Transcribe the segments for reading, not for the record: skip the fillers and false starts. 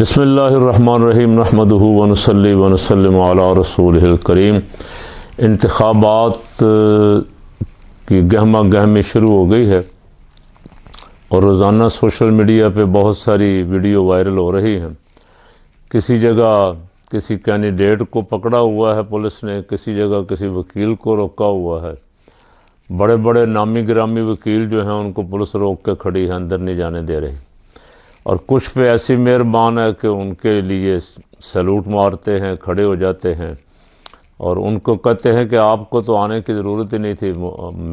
بسم اللہ الرحمن الرحیم نحمدہ ونصلی ونسلم علی رسولہ الکریم۔ انتخابات کی گہما گہمی شروع ہو گئی ہے اور روزانہ سوشل میڈیا پہ بہت ساری ویڈیو وائرل ہو رہی ہیں۔ کسی جگہ کسی کینڈیڈیٹ کو پکڑا ہوا ہے پولیس نے، کسی جگہ کسی وکیل کو روکا ہوا ہے۔ بڑے بڑے نامی گرامی وکیل جو ہیں ان کو پولیس روک کے کھڑی ہے، اندر نہیں جانے دے رہی، اور کچھ پہ ایسی مہربان ہے کہ ان کے لیے سیلوٹ مارتے ہیں، کھڑے ہو جاتے ہیں اور ان کو کہتے ہیں کہ آپ کو تو آنے کی ضرورت ہی نہیں تھی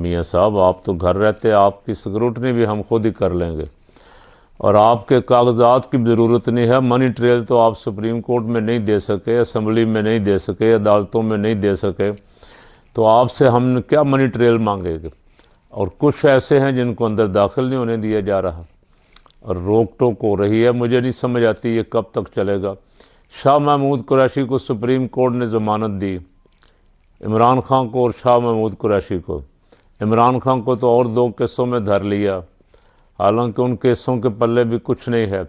میاں صاحب، آپ تو گھر رہتے، آپ کی سکروٹنی بھی ہم خود ہی کر لیں گے، اور آپ کے کاغذات کی ضرورت نہیں ہے، منی ٹریل تو آپ سپریم کورٹ میں نہیں دے سکے، اسمبلی میں نہیں دے سکے، عدالتوں میں نہیں دے سکے، تو آپ سے ہم کیا منی ٹریل مانگے گے۔ اور کچھ ایسے ہیں جن کو اندر داخل نہیں ہونے دیا جا رہا اور روک ٹوک ہو رہی ہے۔ مجھے نہیں سمجھ آتی یہ کب تک چلے گا۔ شاہ محمود قریشی کو سپریم کورٹ نے ضمانت دی، عمران خان کو اور شاہ محمود قریشی کو۔ عمران خان کو تو اور 2 کیسوں میں دھر لیا، حالانکہ ان کیسوں کے پلے بھی کچھ نہیں ہے،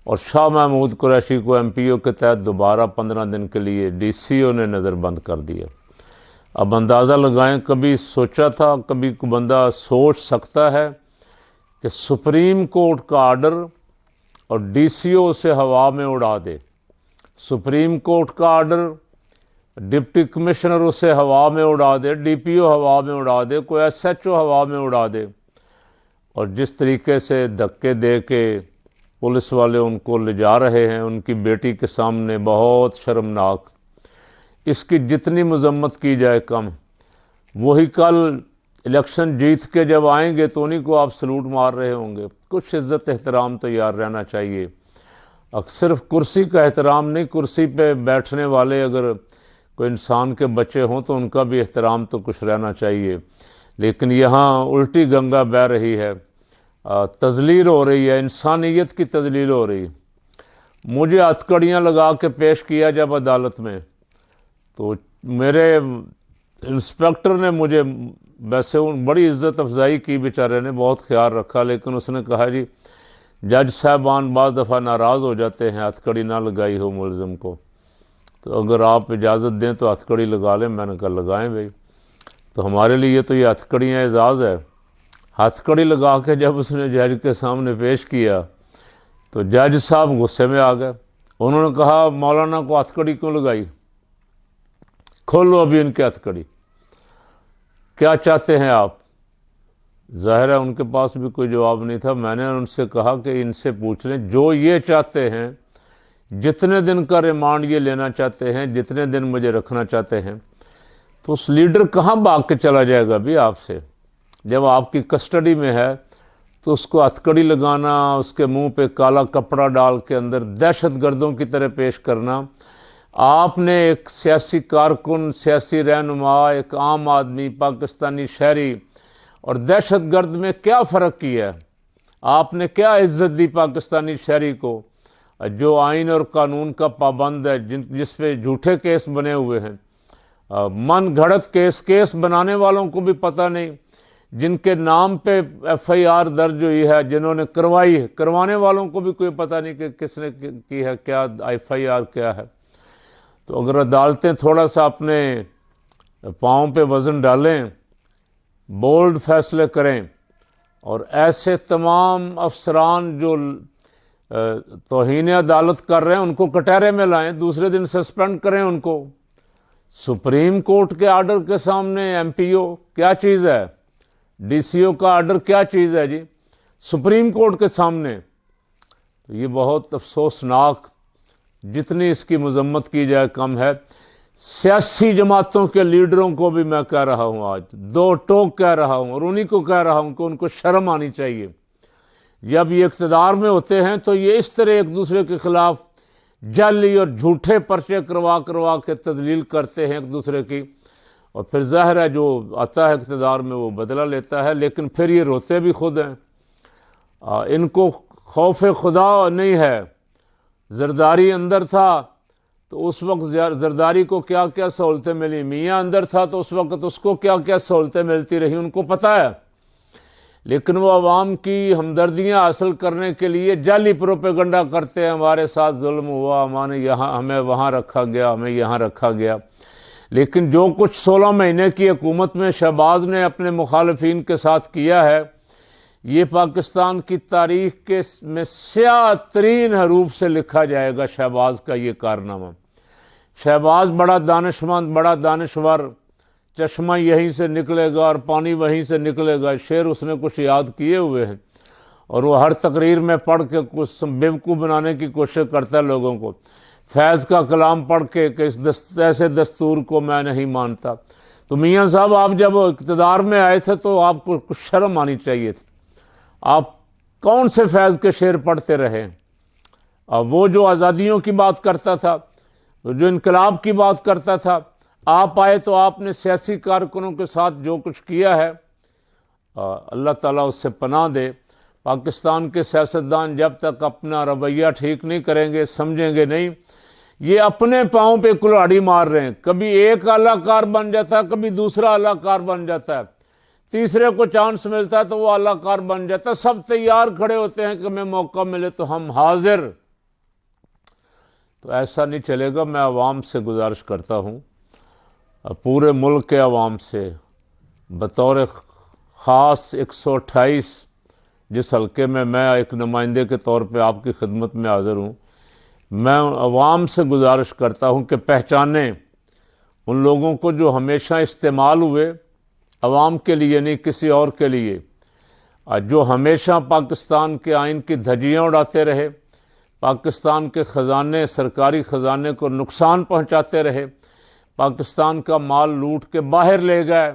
اور شاہ محمود قریشی کو ایم پی او کے تحت دوبارہ 15 دن کے لیے ڈی سی او نے نظر بند کر دیا۔ اب اندازہ لگائیں، کبھی سوچا تھا، کبھی کوئی بندہ سوچ سکتا ہے کہ سپریم کورٹ کا آرڈر اور ڈی سی او سے ہوا میں اڑا دے، سپریم کورٹ کا آرڈر ڈپٹی کمشنر اسے ہوا میں اڑا دے، ڈی پی او ہوا میں اڑا دے، کوئی ایس ایچ او ہوا میں اڑا دے، اور جس طریقے سے دھکے دے کے پولیس والے ان کو لے جا رہے ہیں ان کی بیٹی کے سامنے، بہت شرمناک۔ اس کی جتنی مذمت کی جائے کم۔ وہی کل الیکشن جیت کے جب آئیں گے تو انہیں کو آپ سلوٹ مار رہے ہوں گے۔ کچھ عزت احترام تو یار رہنا چاہیے۔ صرف کرسی کا احترام نہیں، کرسی پہ بیٹھنے والے اگر کوئی انسان کے بچے ہوں تو ان کا بھی احترام تو کچھ رہنا چاہیے، لیکن یہاں الٹی گنگا بہہ رہی ہے، تذلیل ہو رہی ہے، انسانیت کی تذلیل ہو رہی۔ مجھے ہتھکڑیاں لگا کے پیش کیا جب عدالت میں، تو میرے انسپیکٹر نے مجھے ویسے بڑی عزت افزائی کی، بیچارے نے بہت خیال رکھا، لیکن اس نے کہا جی جج صاحبان بعض دفعہ ناراض ہو جاتے ہیں، ہتھکڑی نہ لگائی ہو ملزم کو، تو اگر آپ اجازت دیں تو ہتھکڑی لگا لیں۔ میں نے کہا لگائیں بھائی۔ تو ہمارے لیے تو یہ ہتھکڑیاں اعزاز ہے۔ ہتھکڑی لگا کے جب اس نے جج کے سامنے پیش کیا تو جج صاحب غصے میں آ گئے۔ انہوں نے کہا مولانا کو ہتھکڑی کیوں لگائی، کھولو ابھی ان کے ہتھکڑی، کیا چاہتے ہیں آپ؟ ظاہر ہے ان کے پاس بھی کوئی جواب نہیں تھا۔ میں نے ان سے کہا کہ ان سے پوچھ لیں جو یہ چاہتے ہیں، جتنے دن کا ریمانڈ یہ لینا چاہتے ہیں، جتنے دن مجھے رکھنا چاہتے ہیں، تو اس لیڈر کہاں بھاگ کے چلا جائے گا بھی آپ سے؟ جب آپ کی کسٹڈی میں ہے تو اس کو ہتھکڑی لگانا، اس کے منہ پہ کالا کپڑا ڈال کے اندر دہشت گردوں کی طرح پیش کرنا، آپ نے ایک سیاسی کارکن، سیاسی رہنما، ایک عام آدمی، پاکستانی شہری اور دہشت گرد میں کیا فرق کیا ہے؟ آپ نے کیا عزت دی پاکستانی شہری کو جو آئین اور قانون کا پابند ہے، جس پہ جھوٹے کیس بنے ہوئے ہیں، من گھڑت کیس بنانے والوں کو بھی پتہ نہیں، جن کے نام پہ ایف آئی آر درج ہوئی ہے، جنہوں نے کروائی ہے، کروانے والوں کو بھی کوئی پتہ نہیں کہ کس نے کی ہے، کیا ایف آئی آر کیا ہے۔ تو اگر عدالتیں تھوڑا سا اپنے پاؤں پہ وزن ڈالیں، بولڈ فیصلے کریں، اور ایسے تمام افسران جو توہین عدالت کر رہے ہیں ان کو کٹہرے میں لائیں، دوسرے دن سسپینڈ کریں ان کو۔ سپریم کورٹ کے آرڈر کے سامنے ایم پی او کیا چیز ہے، ڈی سی او کا آرڈر کیا چیز ہے جی، سپریم کورٹ کے سامنے۔ تو یہ بہت افسوسناک، جتنی اس کی مذمت کی جائے کم ہے۔ سیاسی جماعتوں کے لیڈروں کو بھی میں کہہ رہا ہوں، آج 2 ٹوک کہہ رہا ہوں، اور انہی کو کہہ رہا ہوں کہ ان کو شرم آنی چاہیے۔ جب یہ اقتدار میں ہوتے ہیں تو یہ اس طرح ایک دوسرے کے خلاف جعلی اور جھوٹے پرچے کروا کے تذلیل کرتے ہیں ایک دوسرے کی، اور پھر ظاہر ہے جو آتا ہے اقتدار میں وہ بدلہ لیتا ہے، لیکن پھر یہ روتے بھی خود ہیں۔ ان کو خوف خدا نہیں ہے۔ زرداری اندر تھا تو اس وقت زرداری کو کیا کیا سہولتیں ملی، میاں اندر تھا تو اس وقت اس کو کیا کیا سہولتیں ملتی رہی، ان کو پتہ ہے۔ لیکن وہ عوام کی ہمدردیاں حاصل کرنے کے لیے جعلی پروپیگنڈا کرتے ہیں، ہمارے ساتھ ظلم ہوا، ہمیں وہاں رکھا گیا، ہمیں یہاں رکھا گیا۔ لیکن جو کچھ 16 مہینے کی حکومت میں شہباز نے اپنے مخالفین کے ساتھ کیا ہے، یہ پاکستان کی تاریخ میں سیاہ ترین حروف سے لکھا جائے گا شہباز کا یہ کارنامہ۔ شہباز بڑا دانشمند، بڑا دانشور، چشمہ یہیں سے نکلے گا اور پانی وہیں سے نکلے گا، شعر اس نے کچھ یاد کیے ہوئے ہیں، اور وہ ہر تقریر میں پڑھ کے کچھ بیوقوف بنانے کی کوشش کرتا ہے لوگوں کو، فیض کا کلام پڑھ کے کہ ایسے دستور کو میں نہیں مانتا۔ تو میاں صاحب آپ جب اقتدار میں آئے تھے تو آپ کو کچھ شرم آنی چاہیے تھی، آپ کون سے فیض کے شعر پڑھتے رہے؟ اب وہ جو آزادیوں کی بات کرتا تھا، جو انقلاب کی بات کرتا تھا، آپ آئے تو آپ نے سیاسی کارکنوں کے ساتھ جو کچھ کیا ہے، اللہ تعالیٰ اس سے پناہ دے۔ پاکستان کے سیاستدان جب تک اپنا رویہ ٹھیک نہیں کریں گے، سمجھیں گے نہیں، یہ اپنے پاؤں پہ کلہاڑی مار رہے ہیں، کبھی ایک اعلیٰ کار بن جاتا ہے، کبھی دوسرا اعلیٰ کار بن جاتا ہے، تیسرے کو چانس ملتا ہے تو وہ اعلیٰ کار بن جاتا ہے، سب تیار کھڑے ہوتے ہیں کہ ہمیں موقع ملے تو ہم حاضر۔ تو ایسا نہیں چلے گا۔ میں عوام سے گزارش کرتا ہوں، پورے ملک کے عوام سے، بطور خاص 128 جس حلقے میں ایک نمائندے کے طور پہ آپ کی خدمت میں حاضر ہوں، میں عوام سے گزارش کرتا ہوں کہ پہچانیں ان لوگوں کو جو ہمیشہ استعمال ہوئے، عوام کے لیے نہیں کسی اور کے لیے، جو ہمیشہ پاکستان کے آئین کی دھجیاں اڑاتے رہے، پاکستان کے خزانے، سرکاری خزانے کو نقصان پہنچاتے رہے، پاکستان کا مال لوٹ کے باہر لے گئے،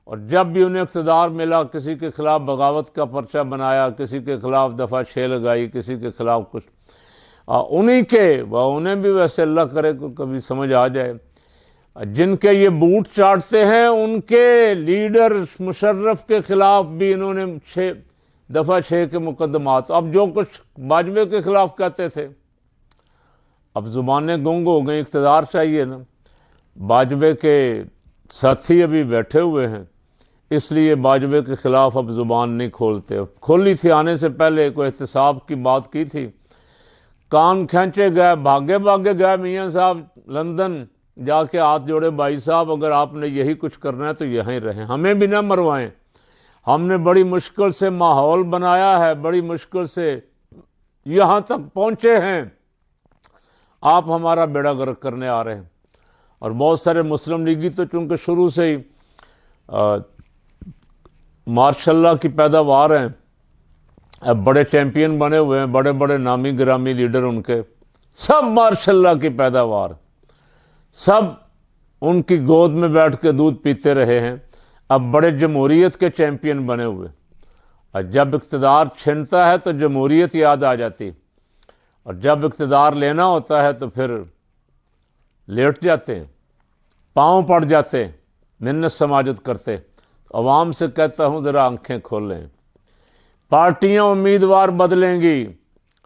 اور جب بھی انہیں اقتدار ملا کسی کے خلاف بغاوت کا پرچہ بنایا، کسی کے خلاف دفعہ 6 لگائی، کسی کے خلاف کچھ، انہیں بھی ویسے اللہ کرے کو کبھی سمجھ آ جائے، جن کے یہ بوٹ چاٹتے ہیں ان کے لیڈر مشرف کے خلاف بھی انہوں نے 6 کے مقدمات، اب جو کچھ باجوے کے خلاف کہتے تھے، اب زبانیں گنگ ہو گئیں، اقتدار چاہیے نا۔ باجوے کے ساتھی ابھی بیٹھے ہوئے ہیں، اس لیے باجوے کے خلاف اب زبان نہیں کھولتے، کھولی تھی آنے سے پہلے، کوئی احتساب کی بات کی تھی، کان کھینچے گئے، بھاگے گئے میاں صاحب لندن جا کے ہاتھ جوڑے، بھائی صاحب اگر آپ نے یہی کچھ کرنا ہے تو یہیں رہیں، ہمیں بھی نہ مروائیں، ہم نے بڑی مشکل سے ماحول بنایا ہے، بڑی مشکل سے یہاں تک پہنچے ہیں، آپ ہمارا بیڑا غرق کرنے آ رہے ہیں۔ اور بہت سارے مسلم لیگی تو چونکہ شروع سے ہی ماشاء اللہ کی پیداوار ہیں، اب بڑے چیمپئن بنے ہوئے ہیں، بڑے بڑے نامی گرامی لیڈر ان کے، سب ماشاء اللہ کی پیداوار، سب ان کی گود میں بیٹھ کے دودھ پیتے رہے ہیں، اب بڑے جمہوریت کے چیمپئن بنے ہوئے، اور جب اقتدار چھنتا ہے تو جمہوریت یاد آ جاتی، اور جب اقتدار لینا ہوتا ہے تو پھر لیٹ جاتے ہیں، پاؤں پڑ جاتے ہیں، منت سماجت کرتے۔ عوام سے کہتا ہوں ذرا آنکھیں کھولیں، پارٹیاں امیدوار بدلیں گی،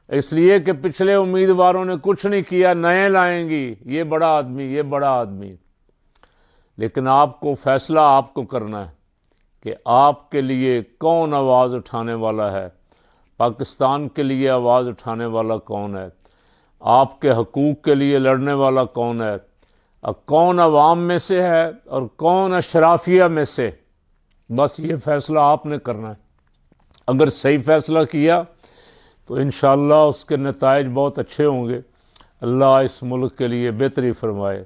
اس لیے کہ پچھلے امیدواروں نے کچھ نہیں کیا، نئے لائیں گی، یہ بڑا آدمی، یہ بڑا آدمی، لیکن آپ کو فیصلہ آپ کو کرنا ہے کہ آپ کے لیے کون آواز اٹھانے والا ہے، پاکستان کے لیے آواز اٹھانے والا کون ہے، آپ کے حقوق کے لیے لڑنے والا کون ہے، کون عوام میں سے ہے اور کون اشرافیہ میں سے، بس یہ فیصلہ آپ نے کرنا ہے۔ اگر صحیح فیصلہ کیا تو انشاءاللہ اس کے نتائج بہت اچھے ہوں گے۔ اللہ اس ملک کے لیے بہتری فرمائے۔